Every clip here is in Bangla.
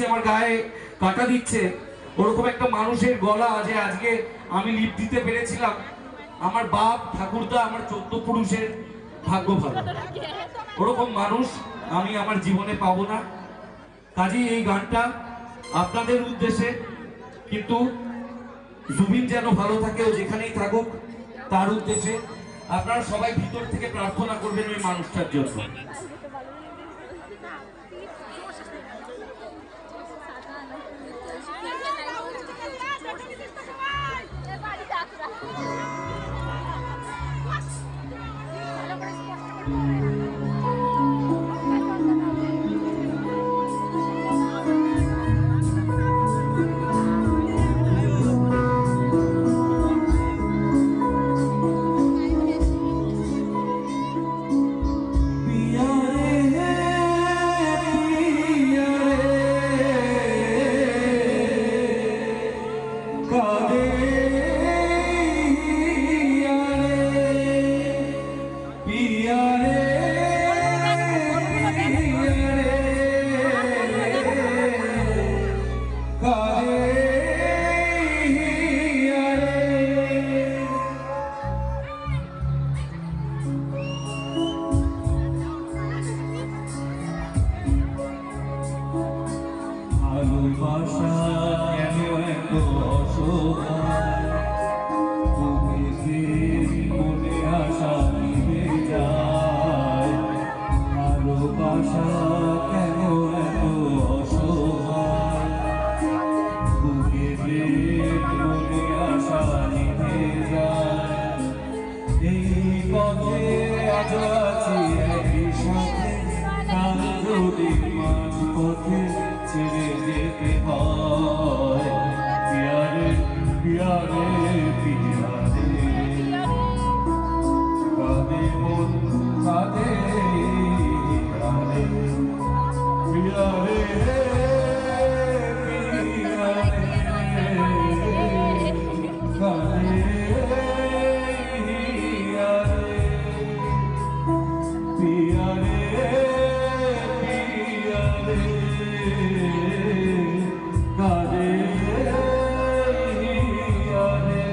দিচ্ছে, আমার গায়ে কাটা দিচ্ছে, ওরকম একটা মানুষের গলা যে আজকে আমি লিপ দিতে পেরেছিলাম, আমার বাপ ঠাকুরদা আমার 14 পুরুষের ভাগ্য ভালো। ওরকম মানুষ আমি আমার জীবনে পাবো না। কাজেই এই গানটা আপনাদের উদ্দেশ্যে, কিন্তু জুবিন যেন ভালো থাকে, ও যেখানেই থাকুক তার উদ্দেশ্যে আপনারা সবাই ভিতর থেকে প্রার্থনা করবেন ওই মানুষটার জন্য। ভালোবাসা কেন এত অসহায়, তুমি যে মনে আশা নিভে যায়। ভালোবাসা কেন এত অসহায়, তুমি যে মনে আশা নিভে যায়। এই পথে আজ আছি একই সাথে, কাল যদি মাঝ পথে ছেড়ে যেতে হয়। পিয়ারে পিয়ারে পিয়ারে কাঁদে মন কাঁদে কাঁদে, পিয়ারে পিয়ারে কাঁদে পিয়ারে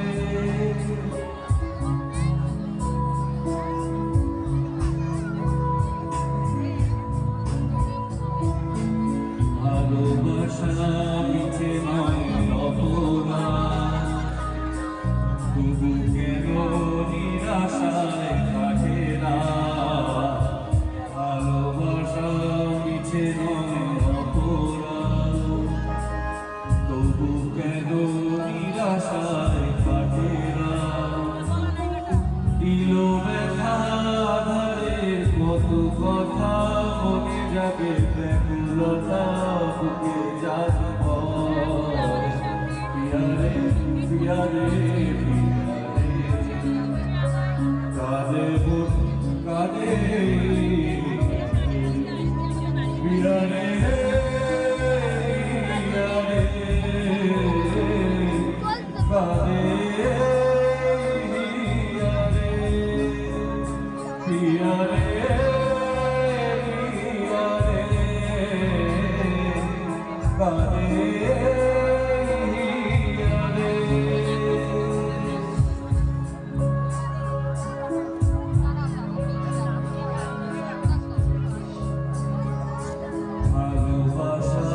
ভালোবাসা মিছে নয় অপরাধ, তবু কেন নিরাশায় কাটে না। ভালোবাসা মিছে নয় অপরাধ, তবু কেন নিরাশায় কাটে না। দিল ব্যথা ধারে কত কথা মনে যাবে, ব্যাকুলতা বুকে যাবে পিয়ারে পিয়ারে পিয়ারে কাঁদে মন কাঁদে পিয়ারে পিয়ারে কাঁদে পিয়ারে ভালোবাসা